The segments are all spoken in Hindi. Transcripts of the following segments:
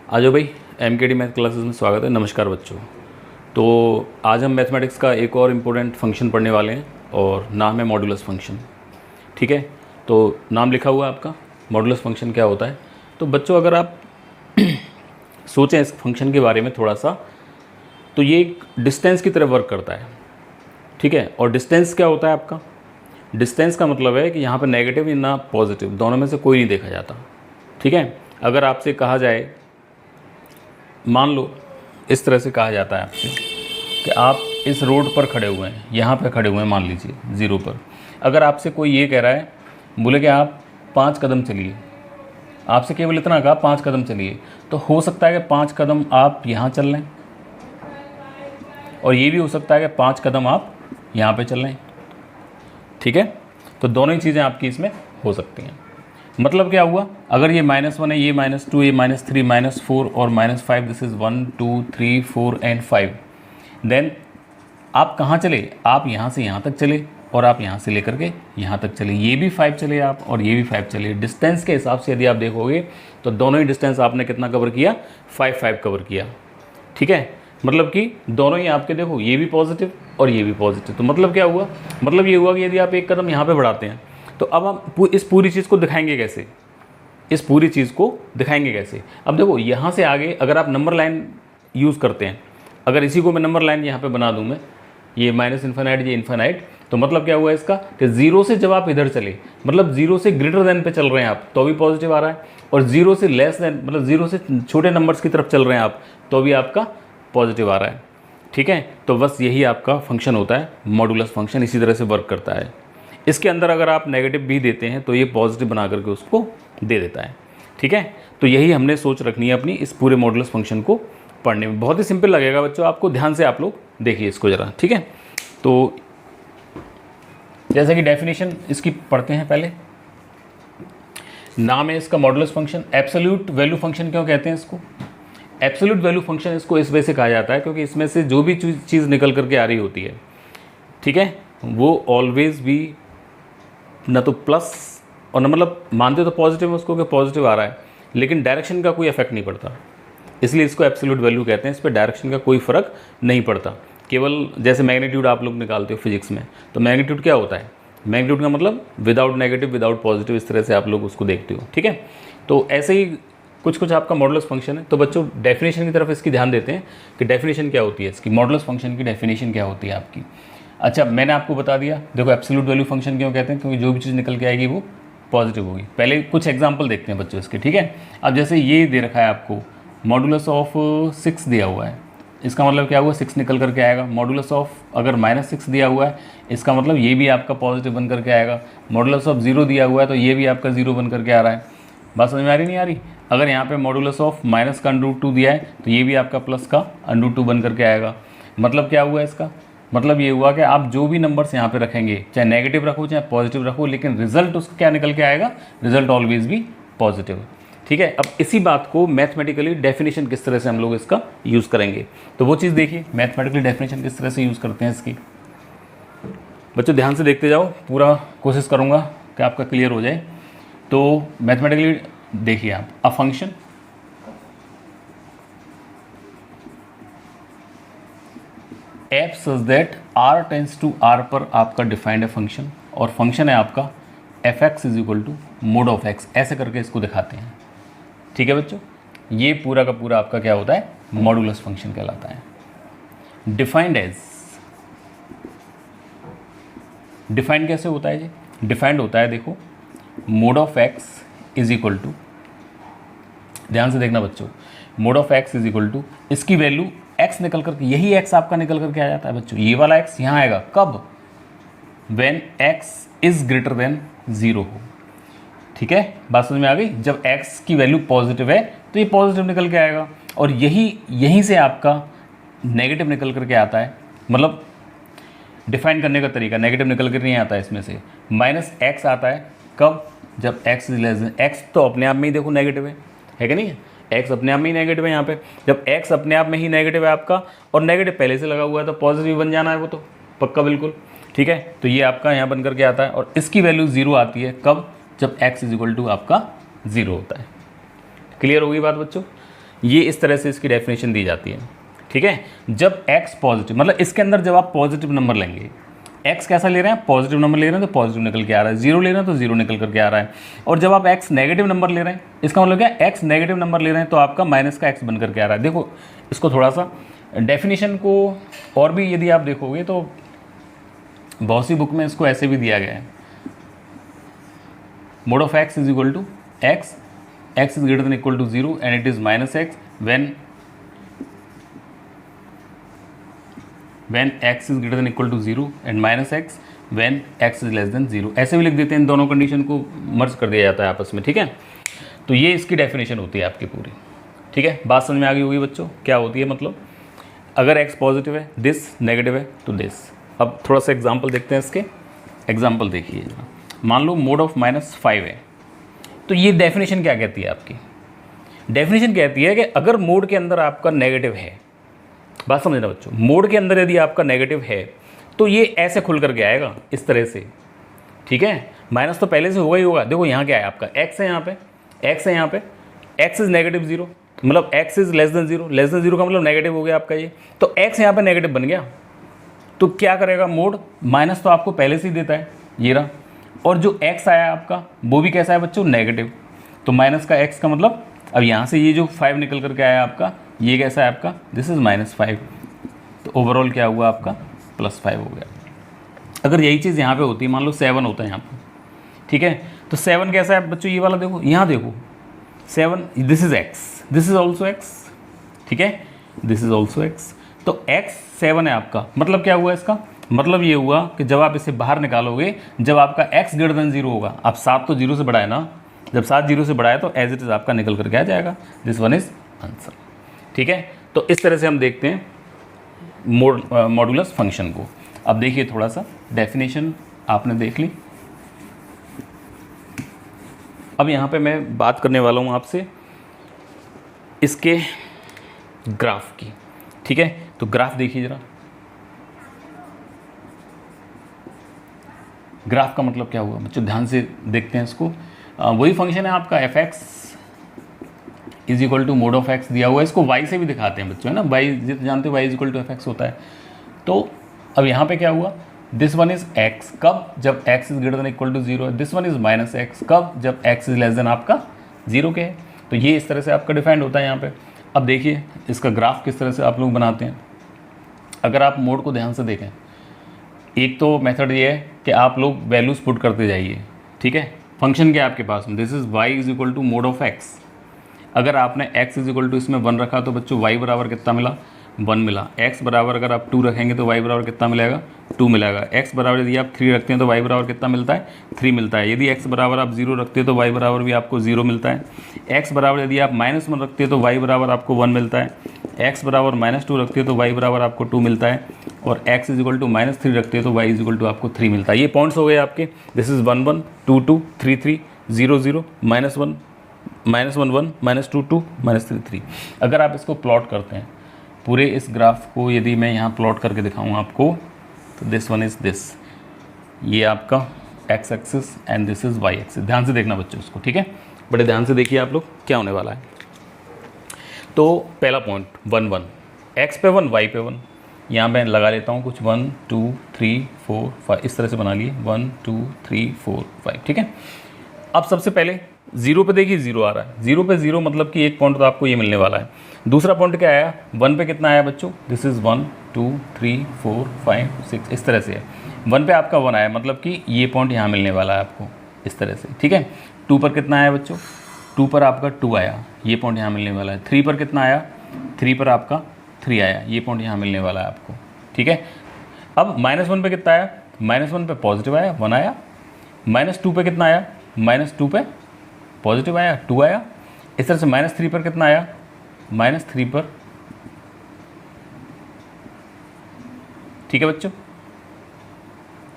आ जाओ भाई, MKD मैथ क्लासेस में स्वागत है। नमस्कार बच्चों। तो आज हम मैथमेटिक्स का एक और इम्पोर्टेंट फंक्शन पढ़ने वाले हैं और नाम है मॉडुलस फंक्शन। ठीक है, तो नाम लिखा हुआ है आपका, मॉडुलस फंक्शन क्या होता है। तो बच्चों अगर आप सोचें इस फंक्शन के बारे में थोड़ा सा, तो ये एक डिस्टेंस की तरह वर्क करता है। ठीक है, और डिस्टेंस क्या होता है आपका? डिस्टेंस का मतलब है कि यहाँ पर नेगेटिव ना पॉजिटिव, दोनों में से कोई नहीं देखा जाता। ठीक है, अगर आपसे कहा जाए, मान लो इस तरह से कहा जाता है आपसे कि आप इस रोड पर खड़े हुए हैं, यहाँ पे खड़े हुए हैं, मान लीजिए ज़ीरो पर। अगर आपसे कोई ये कह रहा है, बोले कि आप 5 कदम चलिए, आपसे केवल इतना कहा 5 कदम चलिए, तो हो सकता है कि 5 कदम आप यहाँ चल लें, और ये भी हो सकता है कि 5 कदम आप यहाँ पे चल लें। ठीक है, तो दोनों ही चीज़ें आपकी इसमें हो सकती हैं। मतलब क्या हुआ, अगर ये -1 है, ये -2, ये -3, -4 और -5, दिस इज़ 1 2 3 4 एंड 5, देन आप कहाँ चले? आप यहाँ से यहाँ तक चले, और आप यहाँ से लेकर के यहाँ तक चले, ये भी 5 चले आप, और ये भी 5 चले। डिस्टेंस के हिसाब से यदि आप देखोगे तो दोनों ही डिस्टेंस आपने कितना कवर किया? 5 कवर किया। ठीक है, मतलब कि दोनों ही आपके, देखो ये भी पॉजिटिव और ये भी पॉजिटिव। तो मतलब क्या हुआ? मतलब ये हुआ कि यदि आप एक कदम यहाँ पे बढ़ाते हैं, तो अब हम इस पूरी चीज़ को दिखाएंगे कैसे? इस पूरी चीज़ को दिखाएंगे कैसे? अब देखो यहाँ से आगे अगर आप नंबर लाइन यूज़ करते हैं, अगर इसी को मैं नंबर लाइन यहाँ पे बना दूँ मैं, ये -∞, ये इन्फिनाइट, तो मतलब क्या हुआ इसका कि ज़ीरो से जब आप इधर चले, मतलब ज़ीरो से ग्रेटर देन पे चल रहे हैं आप, तो भी पॉजिटिव आ रहा है, और ज़ीरो से लेस देन, मतलब ज़ीरो से छोटे नंबर्स की तरफ चल रहे हैं आप, तो भी आपका पॉजिटिव आ रहा है। ठीक है, तो बस यही आपका फंक्शन होता है, मॉडुलस फंक्शन इसी तरह से वर्क करता है। इसके अंदर अगर आप नेगेटिव भी देते हैं तो ये पॉजिटिव बना करके उसको दे देता है। ठीक है, तो यही हमने सोच रखनी है अपनी इस पूरे मॉडुलस फंक्शन को पढ़ने में। बहुत ही सिंपल लगेगा बच्चों आपको, ध्यान से आप लोग देखिए इसको ज़रा। ठीक है, तो जैसे कि डेफिनेशन इसकी पढ़ते हैं पहले। नाम है इसका modulus function. Absolute value function क्यों कहते हैं इसको? एब्सोल्यूट वैल्यू फंक्शन इसको इस वजह से कहा जाता है क्योंकि इसमें से जो भी चीज़ निकल करके आ रही होती है, ठीक है, वो ऑलवेज भी ना तो प्लस और ना, मतलब मानते तो पॉजिटिव उसको कि पॉजिटिव आ रहा है, लेकिन डायरेक्शन का कोई इफेक्ट नहीं पड़ता, इसलिए इसको एब्सोल्यूट वैल्यू कहते हैं। इस पर डायरेक्शन का कोई फ़र्क नहीं पड़ता। केवल जैसे मैग्नीट्यूड आप लोग निकालते हो फिजिक्स में, तो मैग्नीट्यूड क्या होता है? मैग्नीट्यूड का मतलब विदाउट नेगेटिव, विदाउट पॉजिटिव, इस तरह से आप लोग उसको देखते हो। ठीक है, तो ऐसे ही कुछ आपका मॉडुलस फंक्शन है। तो बच्चों डेफिनेशन की तरफ इसकी ध्यान देते हैं कि डेफिनेशन क्या होती है इसकी, मॉडुलस फंक्शन की डेफिनेशन क्या होती है आपकी। अच्छा, मैंने आपको बता दिया। देखो एब्सोल्यूट वैल्यू फंक्शन क्यों कहते हैं? क्योंकि जो भी चीज़ निकल के आएगी वो पॉजिटिव होगी। पहले कुछ एग्जांपल देखते हैं बच्चों इसके। ठीक है, अब जैसे ये दे रखा है आपको, मॉडुलस ऑफ 6 दिया हुआ है, इसका मतलब क्या हुआ? 6 निकल करके आएगा। मॉडुलस ऑफ अगर -6 दिया हुआ है, इसका मतलब ये भी आपका पॉजिटिव बन करके आएगा। मॉडुलस ऑफ 0 दिया हुआ है, तो ये भी आपका 0 बन करके आ रहा है। बात समझ में आ रही नहीं आ रही? अगर यहाँ पे मॉडुलस ऑफ माइनस का √2 दिया है, तो ये भी आपका प्लस का √2 बन करके आएगा। मतलब क्या हुआ इसका? मतलब ये हुआ कि आप जो भी नंबर्स यहाँ पे रखेंगे, चाहे नेगेटिव रखो चाहे पॉजिटिव रखो, लेकिन रिजल्ट उसका क्या निकल के आएगा? रिजल्ट ऑलवेज भी पॉजिटिव। ठीक है, अब इसी बात को मैथमेटिकली डेफिनेशन किस तरह से हम लोग इसका यूज़ करेंगे, तो वो चीज़ देखिए, मैथमेटिकली डेफिनेशन किस तरह से यूज़ करते हैं इसकी। बच्चों ध्यान से देखते जाओ, पूरा कोशिश करूँगा कि आपका क्लियर हो जाए। तो मैथमेटिकली देखिए आप, a function f such that r tends to r पर आपका डिफाइंड है फंक्शन, और फंक्शन है आपका f(x) = mod of x, ऐसे करके इसको दिखाते हैं। ठीक है बच्चों, ये पूरा का पूरा आपका क्या होता है? मॉडुलस फंक्शन कहलाता है। डिफाइंड एज, डिफाइंड कैसे होता है जी? डिफाइंड होता है, देखो, mod of x = ध्यान से देखना बच्चों, mod of x = इसकी वैल्यू x निकल करके, यही x आपका निकल करके आ जाता है बच्चों। ये वाला x यहाँ आएगा कब? when x is greater than 0 हो। ठीक है, बात समझ में आ गई? जब x की वैल्यू पॉजिटिव है तो ये पॉजिटिव निकल के आएगा, और यहीं से आपका नेगेटिव निकल करके आता है। मतलब डिफाइन करने का तरीका, नेगेटिव निकल कर नहीं आता है इसमें से, -x आता है कब? जब x x तो अपने आप में ही देखो नेगेटिव है कि नहीं है? x अपने आप में ही नेगेटिव है यहाँ पे। जब x अपने आप में ही नेगेटिव है आपका, और नेगेटिव पहले से लगा हुआ है, तो पॉजिटिव बन जाना है वो तो पक्का बिल्कुल। ठीक है, तो ये आपका यहाँ बन करके आता है, और इसकी वैल्यू 0 आती है कब? जब x = आपका 0 होता है। क्लियर होगी बात बच्चों? ये इस तरह से इसकी डेफिनेशन दी जाती है, ठीक है। जब x पॉजिटिव, मतलब इसके अंदर जब आप पॉजिटिव नंबर लेंगे, x कैसा ले रहे हैं, पॉजिटिव नंबर ले रहे हैं तो पॉजिटिव निकल के आ रहा है, जीरो ले रहे हैं तो जीरो निकल करके आ रहा है। और जब आप x नेगेटिव नंबर ले रहे हैं, इसका मतलब क्या है, x नेगेटिव नंबर ले रहे हैं तो आपका माइनस का x बन करके आ रहा है। देखो इसको थोड़ा सा डेफिनेशन को और भी यदि आप देखोगे तो बहुत सी बुक में इसको ऐसे भी दिया गया है, mod of x is equal to x is greater than equal to 0 and it is minus x when x is greater than equal to 0 and minus x when x is less than 0। ऐसे भी लिख देते हैं, इन दोनों कंडीशन को मर्ज कर दिया जाता है आपस में, ठीक है। तो ये इसकी डेफिनेशन होती है आपकी पूरी, ठीक है। बात समझ में आ गई होगी बच्चों, क्या होती है, मतलब अगर x पॉजिटिव है, दिस नेगेटिव है तो दिस। अब थोड़ा सा एग्जाम्पल देखते हैं इसके। एग्जाम्पल देखिए, मान लो मोड ऑफ -5 है, तो ये डेफिनेशन क्या कहती है आपकी, डेफिनेशन कहती है कि अगर मोड के अंदर आपका नेगेटिव है, बात समझना बच्चों, मोड के अंदर यदि आपका नेगेटिव है तो ये ऐसे खुल करके आएगा इस तरह से, ठीक है। माइनस तो पहले से होगा ही होगा। देखो यहाँ क्या है आपका, x है यहाँ पे, x है यहाँ पे, x इज नेगेटिव 0, मतलब x is less than 0, less than 0 का मतलब नेगेटिव हो गया आपका ये, तो x यहाँ पे नेगेटिव बन गया। तो क्या करेगा मोड, माइनस तो आपको पहले से ही देता है ये रहा, और जो x आया आपका वो भी कैसा है बच्चों, नेगेटिव। तो माइनस का x का मतलब, अब यहाँ से ये जो 5 निकल करके आया आपका, ये कैसा है आपका, दिस इज़ -5, तो ओवरऑल क्या हुआ आपका, +5 हो गया। अगर यही चीज़ यहाँ पे होती है, मान लो 7 होता है यहाँ पे, ठीक है, तो 7 कैसा है बच्चों, ये वाला देखो, यहाँ देखो 7, this is x, this is also x, ठीक है, दिस इज़ ऑल्सो x। तो x 7 है आपका, मतलब क्या हुआ इसका, मतलब ये हुआ कि जब आप इसे बाहर निकालोगे, जब आपका x ग्रेटर देन 0 होगा, अब 7 तो 0 से बड़ा है ना, जब 7 0 से बड़ा है तो एज इट इज़ आपका निकल करके आ जाएगा, दिस वन इज़ आंसर, ठीक है। तो इस तरह से हम देखते हैं मॉडुलस फंक्शन को। अब देखिए थोड़ा सा डेफिनेशन आपने देख ली। अब यहाँ पे मैं बात करने वाला हूँ आपसे इसके ग्राफ की, ठीक है। तो ग्राफ देखिए ज़रा, ग्राफ का मतलब क्या हुआ बच्चों, ध्यान से देखते हैं इसको। वही फंक्शन है आपका f(x) is equal to mod of x दिया हुआ है, इसको y से भी दिखाते हैं बच्चों, है ना, y जानते हो y is equal to f(x) होता है। तो अब यहाँ पे क्या हुआ, दिस वन इज x, कब, जब x is greater than equal to 0 है, दिस वन इज -x, कब, जब x इज लेस देन आपका 0 के है। तो ये इस तरह से आपका डिफाइंड होता है यहाँ पे। अब देखिए इसका ग्राफ किस तरह से आप लोग बनाते हैं। अगर आप मोड को ध्यान से देखें, एक तो मेथड ये है कि आप लोग वैल्यूज़ पुट करते जाइए, ठीक है। फंक्शन क्या है आपके पास में, this is y is equal to mod of x। अगर आपने x इज इक्वल टू इसमें 1 रखा तो बच्चों y बराबर कितना मिला, 1 मिला। x बराबर अगर आप 2 रखेंगे तो y बराबर कितना मिलेगा, 2 मिलेगा। x बराबर यदि आप 3 रखते हैं तो y बराबर कितना मिलता है, 3 मिलता है। यदि x बराबर आप 0 रखते हैं तो y बराबर भी आपको 0 मिलता है। x बराबर यदि आप -1 रखते हैं तो y बराबर आपको 1 मिलता है। x बराबर -2 रखते हैं तो y बराबर आपको 2 मिलता है। और x इज इक्वल टू -3 रखते हैं तो y इज इक्वल टू आपको 3 मिलता है। ये पॉइंट्स हो गए आपके, दिस इज़ 1 1 2 2 3 3 0 0 -1 -1 1 -2 2 -3 3। अगर आप इसको प्लॉट करते हैं पूरे इस ग्राफ को, यदि मैं यहाँ प्लॉट करके दिखाऊँ आपको, तो दिस वन इज़ दिस, ये आपका x axis and this is y axis. ध्यान से देखना बच्चों इसको, ठीक है, बड़े ध्यान से देखिए आप लोग क्या होने वाला है। तो पहला पॉइंट 1 1, x पे 1 y पे 1, यहाँ मैं लगा लेता हूँ कुछ 1 2 3 4 5, इस तरह से बना लिए 1 2 3 4 5, ठीक है। अब सबसे पहले 0 पे देखिए 0 आ रहा है, 0 पे 0 मतलब कि एक पॉइंट तो आपको ये मिलने वाला है। दूसरा पॉइंट क्या आया, 1 पे कितना आया बच्चों, दिस इज़ 1 2 3 4 5 6, इस तरह से है। 1 पे आपका 1 आया, मतलब कि ये पॉइंट यहाँ मिलने वाला है आपको इस तरह से, ठीक है। 2 पर कितना आया बच्चों, 2 पर आपका 2 आया, ये पॉइंट यहाँ मिलने वाला है। 3 पर कितना आया, 3 पर आपका 3 आया, ये पॉइंट यहाँ मिलने वाला है आपको, ठीक है। अब -1 पे कितना आया, -1 पे पॉजिटिव आया, 1 आया। -2 पे कितना आया, -2 पे पॉजिटिव आया, 2 आया। इस तरह से -3 पर कितना आया, -3 पर, ठीक है बच्चों,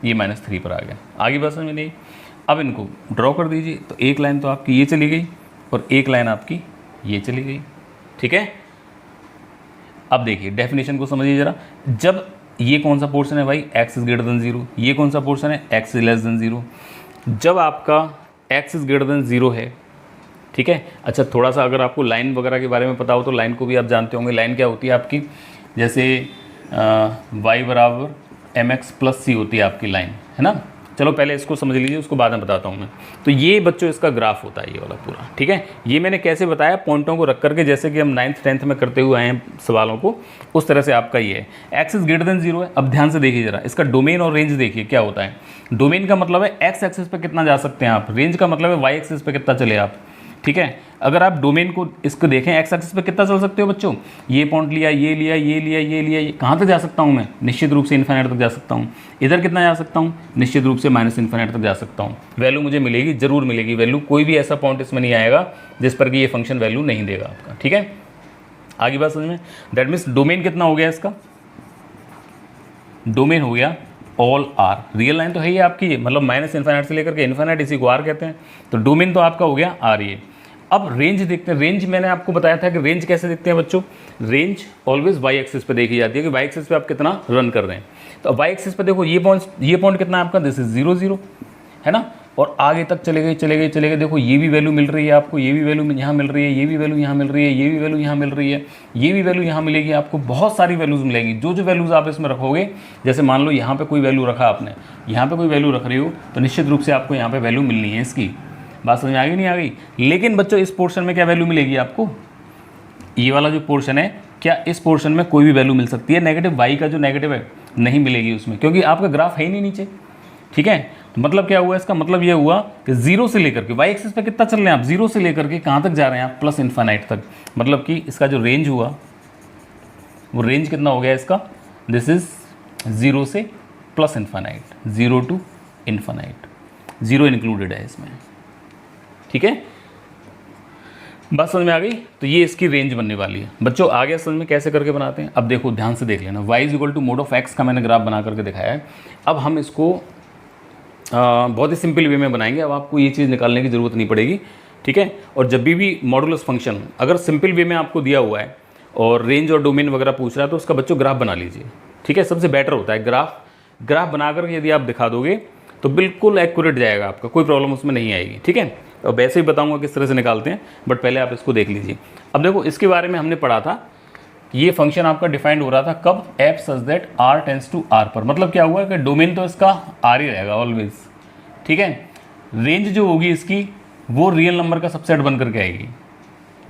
ये -3 पर आ गया। आगे बस में नहीं। अब इनको ड्रॉ कर दीजिए, तो एक लाइन तो आपकी ये चली गई और एक लाइन आपकी ये चली गई, ठीक है। अब देखिए डेफिनेशन को समझिए ज़रा। जब ये कौन सा पोर्शन है भाई, x इज ग्रेटर देन 0, ये कौन सा पोर्शन है, x इज लेस देन 0। जब आपका x इज ग्रेटर देन 0 है ठीक है। अच्छा, थोड़ा सा अगर आपको लाइन वगैरह के बारे में पता हो तो लाइन को भी आप जानते होंगे। लाइन क्या होती है आपकी, जैसे y बराबर mx प्लस सी होती है आपकी लाइन, है ना। चलो पहले इसको समझ लीजिए, उसको बाद में बताता हूँ मैं। तो ये बच्चों इसका ग्राफ होता है ये वाला पूरा, ठीक है। ये मैंने कैसे बताया, पॉइंटों को रख करके, जैसे कि हम 9th 10th में करते हुए आए हैं सवालों को, उस तरह से आपका ये है। एक्स इज ग्रेटर देन 0 है। अब ध्यान से देखिए जरा, इसका डोमेन और रेंज देखिए क्या होता है। डोमेन का मतलब है एक्स एक्सिस पे कितना जा सकते हैं आप, रेंज का मतलब है वाई एक्सिस पे कितना चले आप, ठीक है। अगर आप डोमेन को इसको देखें, एक्स एक्सिस पे कितना चल सकते हो बच्चों, ये पॉइंट लिया, ये लिया, ये लिया, ये लिया, ये कहाँ तक जा सकता हूँ मैं, निश्चित रूप से इन्फिनिट तक जा सकता हूँ। इधर कितना जा सकता हूँ, निश्चित रूप से माइनस इन्फिनिट तक जा सकता हूँ। वैल्यू मुझे मिलेगी, जरूर मिलेगी वैल्यू, कोई भी ऐसा पॉइंट इसमें नहीं आएगा जिस पर कि ये फंक्शन वैल्यू नहीं देगा आपका, ठीक है। आगे बात समझ में। दैट मीन्स डोमेन कितना हो गया इसका, डोमेन हो गया ऑल आर। रियल लाइन तो है ही आपकी, मतलब माइनस इन्फिनिट से लेकर के इन्फिनिट, इसी को आर कहते हैं। तो डोमेन तो आपका हो गया आर ये। अब रेंज देखते हैं। रेंज मैंने आपको बताया था कि रेंज कैसे देखते हैं बच्चों, रेंज ऑलवेज वाई एक्सिस पे देखी जाती है कि वाई एक्सिस पे आप कितना रन कर रहे हैं। तो वाई एक्सिस पे देखो, ये पॉइंट कितना है आपका, दिस इज 0 0, है ना। और आगे तक चले गए, देखो ये भी वैल्यू मिल रही है आपको, ये भी वैल्यू यहाँ मिल रही है, ये भी वैल्यू यहाँ मिल रही है, ये भी वैल्यू यहाँ मिल रही है, ये भी वैल्यू यहाँ मिलेगी आपको, बहुत सारी वैल्यूज़ मिलेगी। जो जो वैल्यूज़ आप इसमें रखोगे, जैसे मान लो यहाँ पे कोई वैल्यू रखा आपने, यहाँ पे कोई वैल्यू रख रही हो, तो निश्चित रूप से आपको यहाँ पे वैल्यू मिलनी है इसकी। बात समझ में आ गई नहीं आ गई। लेकिन बच्चों इस पोर्शन में क्या वैल्यू मिलेगी आपको, ये वाला जो पोर्शन है, क्या इस पोर्शन में कोई भी वैल्यू मिल सकती है, नेगेटिव वाई का जो नेगेटिव है नहीं मिलेगी उसमें, क्योंकि आपका ग्राफ है ही नहीं नीचे, ठीक है। तो मतलब क्या हुआ इसका, मतलब ये हुआ कि 0 से लेकर के वाई एक्सिस पे कितना चल रहे हैं आप, 0 से लेकर के कहाँ तक जा रहे हैं आप, प्लस इन्फिनिट तक। मतलब कि इसका जो रेंज हुआ वो रेंज कितना हो गया इसका, दिस इज 0 से plus infinite, 0 to infinite, 0 included है इसमें, ठीक है। बात समझ में आ गई। तो ये इसकी रेंज बनने वाली है बच्चों। आगे समझ में कैसे करके बनाते हैं, अब देखो ध्यान से देख लेना। y is equal to mod of x का मैंने ग्राफ बना करके दिखाया है। अब हम इसको बहुत ही सिंपल वे में बनाएंगे। अब आपको ये चीज़ निकालने की ज़रूरत नहीं पड़ेगी, ठीक है। और जब भी मॉडुलस फंक्शन अगर सिंपल वे में आपको दिया हुआ है और रेंज और डोमेन वगैरह पूछ रहा है, तो उसका बच्चों ग्राफ बना लीजिए, ठीक है। सबसे बेटर होता है ग्राफ बना कर यदि आप दिखा दोगे तो बिल्कुल एक्यूरेट जाएगा आपका, कोई प्रॉब्लम उसमें नहीं आएगी, ठीक है। और वैसे ही बताऊंगा किस तरह से निकालते हैं, बट पहले आप इसको देख लीजिए। अब देखो इसके बारे में हमने पढ़ा था, ये फंक्शन आपका डिफाइंड हो रहा था कब, f such that r tends to r पर। मतलब क्या हुआ कि डोमेन तो इसका आर ही रहेगा ऑलवेज, ठीक है। रेंज जो होगी इसकी वो रियल नंबर का सबसेट बन करके आएगी,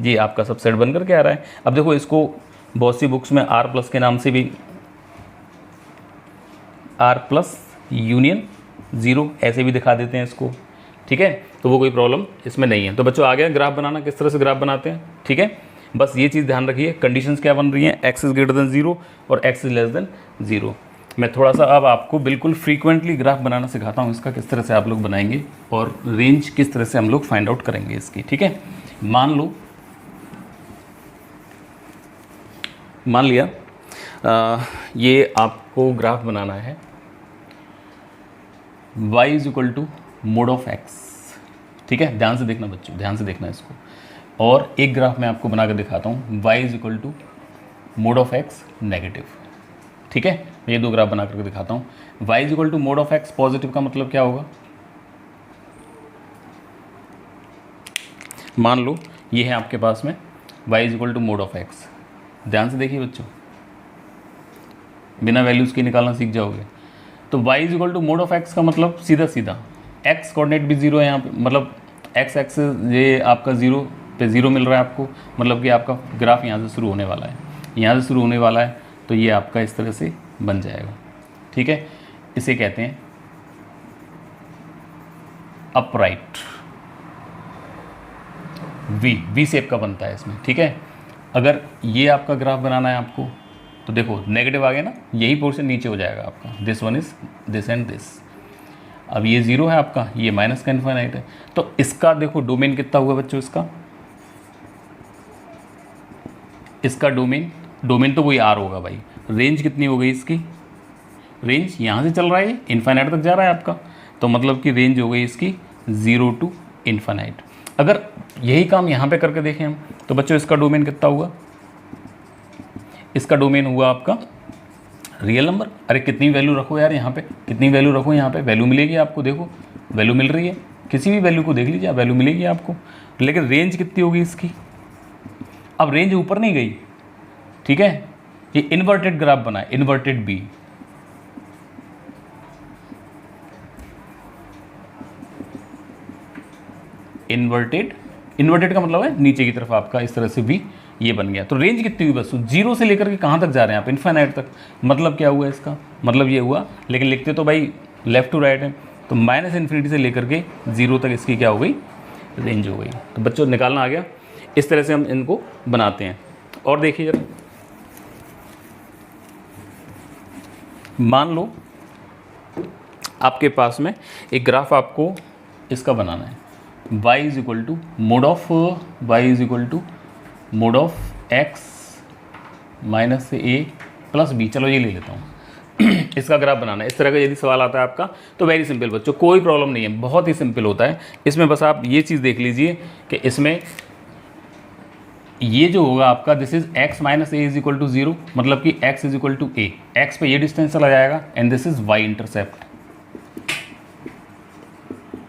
जी आपका सबसेट बन करके आ रहा है। अब देखो इसको बहुत सी बुक्स में आर प्लस के नाम से भी, आर प्लस यूनियन 0 ऐसे भी दिखा देते हैं इसको, ठीक है। तो वो कोई प्रॉब्लम इसमें नहीं है। तो बच्चों आ गया ग्राफ बनाना, किस तरह से ग्राफ बनाते हैं, ठीक है। बस ये चीज़ ध्यान रखिए, कंडीशंस क्या बन रही हैं, x इज ग्रेटर देन 0 और x इज लेस देन 0। मैं थोड़ा सा अब आपको बिल्कुल फ्रीक्वेंटली ग्राफ बनाना सिखाता हूँ इसका, किस तरह से आप लोग बनाएंगे और रेंज किस तरह से हम लोग फाइंड आउट करेंगे इसकी, ठीक है। मान लिया ये आपको ग्राफ बनाना है, y is equal to mod of x, ठीक है। ध्यान से देखना बच्चों, ध्यान से देखना इसको। और एक ग्राफ मैं आपको बना कर दिखाता हूँ, y is equal to mod of x negative, ठीक है। ये दो ग्राफ बना करके दिखाता हूँ। y is equal to mod of x positive का मतलब क्या होगा, मान लो ये है आपके पास में y is equal to mod of x। ध्यान से देखिए बच्चों, बिना वैल्यूज़ के निकालना सीख जाओगे। तो y is equal to mod of x का मतलब सीधा सीधा x कोऑर्डिनेट भी 0 है यहाँ पे, मतलब x एक्सिस ये आपका 0 पे 0 मिल रहा है आपको, मतलब कि आपका ग्राफ यहाँ से शुरू होने वाला है, यहाँ से शुरू होने वाला है। तो ये आपका इस तरह से बन जाएगा, ठीक है। इसे कहते हैं अपराइट, वी शेप का बनता है इसमें, ठीक है। अगर ये आपका ग्राफ बनाना है आपको, तो देखो नेगेटिव आ गया ना, यही पोर्शन नीचे हो जाएगा आपका, this one is this and this. अब ये 0 है आपका, ये माइनस का इन्फिनिट है। तो इसका देखो डोमेन कितना हुआ बच्चों, इसका डोमेन तो वही आर होगा भाई। रेंज कितनी हो गई इसकी, रेंज यहाँ से चल रहा है इन्फिनिट तक जा रहा है आपका, तो मतलब कि रेंज हो गई इसकी 0 टू इन्फिनिट। अगर यही काम यहाँ पे करके देखें हम, तो बच्चों इसका डोमेन कितना हुआ, इसका डोमेन हुआ आपका रियल नंबर। अरे कितनी वैल्यू रखो यार यहाँ पे, कितनी वैल्यू रखो यहाँ पे, वैल्यू मिलेगी आपको, देखो वैल्यू मिल रही है, किसी भी वैल्यू को देख लीजिए आप, वैल्यू मिलेगी आपको। लेकिन रेंज कितनी होगी इसकी? अब रेंज ऊपर नहीं गई, ठीक है। ये इन्वर्टेड ग्राफ बना है, इन्वर्टेड बी, इन्वर्टेड का मतलब है नीचे की तरफ आपका इस तरह से भी ये बन गया। तो रेंज कितनी हुई बस? 0 से लेकर के कहाँ तक जा रहे हैं आप? इन्फाइनाइट तक। मतलब क्या हुआ इसका? मतलब ये हुआ, लेकिन लिखते तो भाई लेफ्ट टू राइट है, तो माइनस इन्फिनिटी से लेकर के 0 तक इसकी क्या हो गई? रेंज हो गई। तो बच्चों निकालना आ गया। इस तरह से हम इनको बनाते हैं। और देखिए जरा, मान लो आपके पास में एक ग्राफ आपको इसका बनाना है, y is equal to mod of x minus a plus b। चलो ये ले लेता हूँ इसका ग्राफ बनाना है। इस तरह का यदि सवाल आता है आपका तो वेरी सिंपल बच्चों, कोई प्रॉब्लम नहीं है, बहुत ही सिंपल होता है। इसमें बस आप ये चीज़ देख लीजिए कि इसमें ये जो होगा आपका, this is x minus a is equal to 0, मतलब कि x is equal to a. X पे ये डिस्टेंस चला जाएगा and this is y intercept.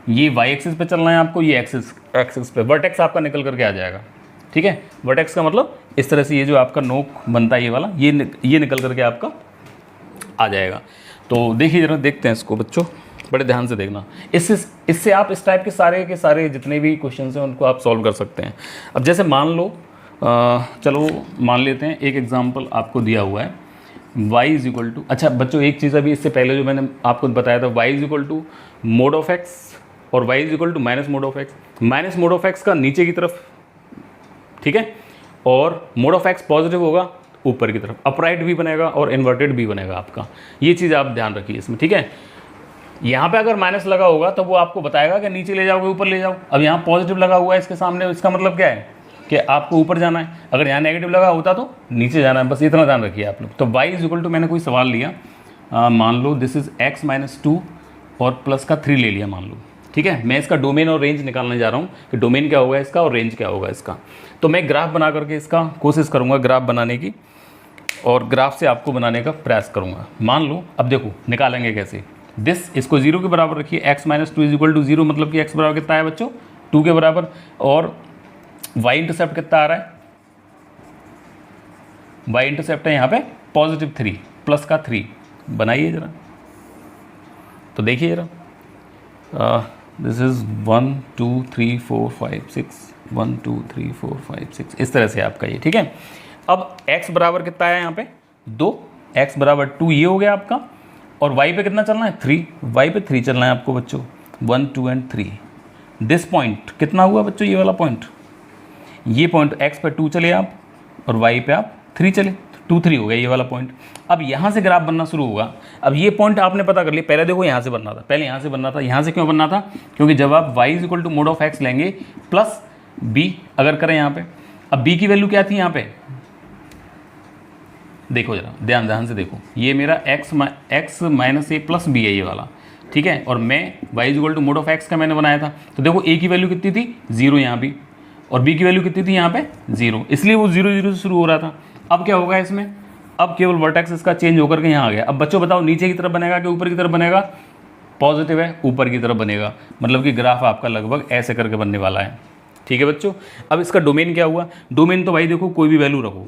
ये y एक्सिस पे चलना है आपको, ये एक्सिस पे। वर्टेक्स आपका निकल करके आ जाएगा, ठीक है। वर्टेक्स का मतलब इस तरह से ये जो आपका नोक बनता है ये वाला, ये निकल करके आपका आ जाएगा। तो देखिए जरा, देखते हैं इसको बच्चों, बड़े ध्यान से देखना। इससे आप इस टाइप के सारे जितने भी क्वेश्चन हैं उनको आप सॉल्व कर सकते हैं। अब जैसे मान लो, चलो मान लेते हैं एक एग्जांपल आपको दिया हुआ है, y इज इक्वल टू, अच्छा बच्चों एक चीज़ अभी इससे पहले जो मैंने आपको बताया था, y is equal to mod of x और y is equal to minus mod of x। Minus mod of x का नीचे की तरफ, ठीक है, और मोड ऑफ x पॉजिटिव होगा ऊपर की तरफ, अपराइट भी बनेगा और इन्वर्टेड भी बनेगा आपका। ये चीज़ आप ध्यान रखिए इसमें, ठीक है। यहाँ पे अगर माइनस लगा होगा तो वो आपको बताएगा कि नीचे ले जाओगे ऊपर ले जाओ। अब यहाँ पॉजिटिव लगा हुआ है इसके सामने, इसका मतलब क्या है कि आपको ऊपर जाना है। अगर यहाँ नेगेटिव लगा होता तो नीचे जाना है, बस इतना ध्यान रखिए आप लोग। तो y इज इक्वल टू, मैंने कोई सवाल लिया, मान लो दिस इज x माइनस 2 और प्लस का 3 ले लिया मान लो, ठीक है। मैं इसका डोमेन और रेंज निकालने जा रहा हूँ कि डोमेन क्या होगा इसका और रेंज क्या होगा इसका। तो मैं ग्राफ बना करके इसका कोशिश करूँगा ग्राफ बनाने की, और ग्राफ से आपको बनाने का प्रयास करूँगा। मान लो, अब देखो निकालेंगे कैसे। इसको 0 के बराबर रखिए, x minus 2 is equal to 0, मतलब कि x बराबर कितना है बच्चों? 2 के बराबर। और y इंटरसेप्ट कितना आ रहा है? y इंटरसेप्ट है यहाँ पे पॉजिटिव 3, प्लस का 3। बनाइए जरा, तो देखिए जरा, दिस इज 1 2 3 4 5 6, 1 2 3 4 5 6, इस तरह से आपका ये, ठीक है। अब x बराबर कितना है यहाँ पे? 2, x बराबर 2 ये हो गया आपका, और y पे कितना चलना है? 3, y पे 3 चलना है आपको बच्चों, 1 2 एंड 3। दिस पॉइंट कितना हुआ बच्चों? ये वाला पॉइंट, ये पॉइंट x पे 2 चले आप और y पे आप 3 चले, 2 3 हो गया ये वाला पॉइंट। अब यहाँ से ग्राफ बनना शुरू होगा। अब ये पॉइंट आपने पता कर लिया, पहले देखो यहाँ से बनना था, पहले यहाँ से बनना था। यहाँ से क्यों बनना था? क्योंकि जब आप y is equal to mod of x लेंगे प्लस b अगर करें यहाँ पे, अब b की वैल्यू क्या थी यहाँ पे? देखो जरा ध्यान से देखो, ये मेरा x minus a plus b है ये वाला, ठीक है। और मैं y is equal to mod of x का मैंने बनाया था। तो देखो a की वैल्यू कितनी थी? 0 यहाँ भी, और b की वैल्यू कितनी थी यहाँ पे? 0, इसलिए वो 0 0 से शुरू हो रहा था। अब क्या होगा इसमें? अब केवल वर्टेक्स इसका चेंज होकर के यहाँ आ गया। अब बच्चों बताओ नीचे की तरफ बनेगा कि ऊपर की तरफ बनेगा? पॉजिटिव है, ऊपर की तरफ बनेगा, मतलब कि ग्राफ आपका लगभग ऐसे करके बनने वाला है, ठीक है बच्चों। अब इसका डोमेन क्या हुआ? डोमेन तो भाई देखो कोई भी वैल्यू रखो,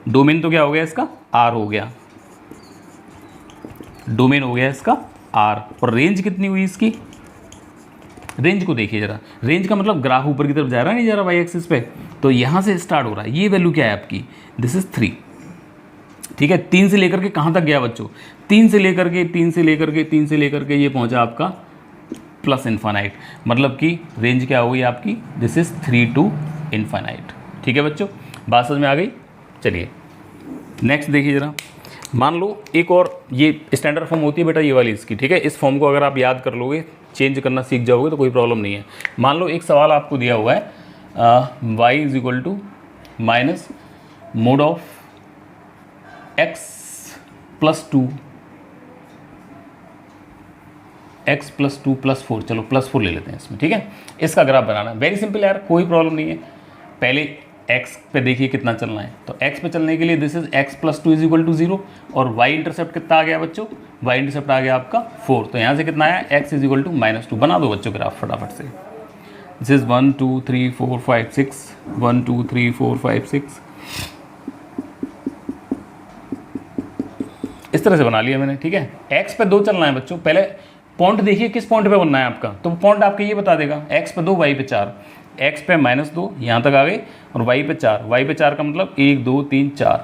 डोमेन तो क्या हो गया इसका? R हो गया, डोमेन हो गया इसका R। और रेंज कितनी हुई इसकी? रेंज को देखिए जरा, रेंज का मतलब ग्राफ ऊपर की तरफ जा रहा है, नहीं जा रहा वाई एक्सिस पे, तो यहाँ से स्टार्ट हो रहा है। ये वैल्यू क्या है आपकी? दिस इज 3, ठीक है। 3 से लेकर के कहाँ तक गया बच्चों? 3 से लेकर के ये पहुँचा आपका प्लस इन्फानाइट, मतलब कि रेंज क्या हो गई आपकी? दिस इज 3 टू इन्फानाइट, ठीक है बच्चों। बात समझ में आ गई? चलिए नेक्स्ट देखिए जरा, मान लो एक और, ये स्टैंडर्ड फॉर्म होती है बेटा ये वाली इसकी, ठीक है। इस फॉर्म को अगर आप याद कर लोगे, चेंज करना सीख जाओगे तो कोई प्रॉब्लम नहीं है। मान लो एक सवाल आपको दिया हुआ है, y is equal to minus mod of x plus 2, x plus 2 plus 4, चलो प्लस 4 ले लेते हैं इसमें, ठीक है। इसका ग्राफ बनाना वेरी सिंपल यार, कोई प्रॉब्लम नहीं है। पहले x पे देखिए कितना चलना है, तो x पे चलने के लिए दिस इज x + 2 = 0 और y इंटरसेप्ट कितना आ गया बच्चों, y इंटरसेप्ट आ गया आपका 4, तो यहाँ से कितना आया x = -2। बना दो बच्चों ग्राफ फटाफट से। दिस इज 1 2 3 4 5 6 1 2 3 4 5 6, इस तरह से बना लिया मैंने, ठीक है। x पे 2 चलना है बच्चों, पहले पॉइंट देखिए किस पॉइंट पे बनना है आपका, तो पॉइंट आपके ये बता देगा, x पे 2 y पे 4, x पे -2 यहाँ तक आ गए और y पे 4 का मतलब 1 2 3 4,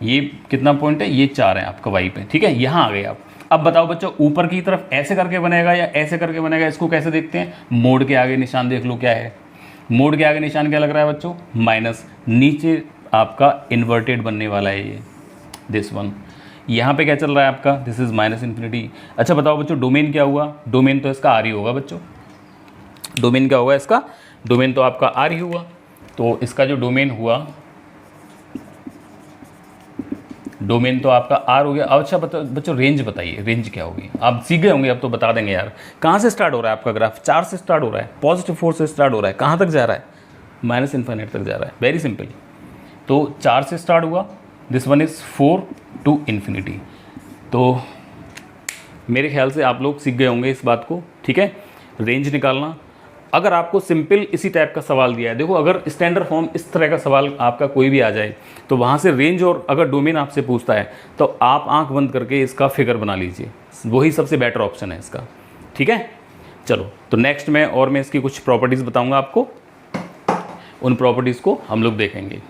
ये कितना पॉइंट है, ये 4 है आपका y पे, ठीक है। यहाँ आ गए आप। अब बताओ बच्चों ऊपर की तरफ ऐसे करके बनेगा या ऐसे करके बनेगा, इसको कैसे देखते हैं, मोड के आगे निशान देख लो क्या है, मोड के आगे निशान क्या लग रहा है बच्चों, माइनस, नीचे आपका इन्वर्टेड बनने वाला है ये दिस वन। यहाँ पे क्या चल रहा है आपका, दिस इज -∞। अच्छा बताओ बच्चों डोमेन क्या हुआ, डोमेन तो इसका आर ही होगा बच्चों, डोमेन क्या होगा इसका, डोमेन तो आपका आर ही हुआ, तो इसका जो डोमेन हुआ, डोमेन तो आपका आर हो गया। अच्छा बच्चों रेंज बताइए, रेंज क्या होगी, आप सीख गए होंगे अब तो बता देंगे यार। कहाँ से स्टार्ट हो रहा है आपका ग्राफ, 4 से स्टार्ट हो रहा है, +4 से स्टार्ट हो रहा है, कहाँ तक जा रहा है, -∞ तक जा रहा है, वेरी सिंपल। तो 4 से स्टार्ट हुआ, दिस वन इज़ 4 to ∞। तो मेरे ख्याल से आप लोग सीख गए होंगे इस बात को, ठीक है। रेंज निकालना, अगर आपको सिंपल इसी टाइप का सवाल दिया है, देखो अगर स्टैंडर्ड फॉर्म इस तरह का सवाल आपका कोई भी आ जाए तो वहाँ से रेंज और अगर डोमेन आपसे पूछता है तो आप आंख बंद करके इसका फिगर बना लीजिए, वही सबसे बेटर ऑप्शन है इसका, ठीक है। चलो तो नेक्स्ट में इसकी कुछ प्रॉपर्टीज़ बताऊँगा आपको, उन प्रॉपर्टीज़ को हम लोग देखेंगे।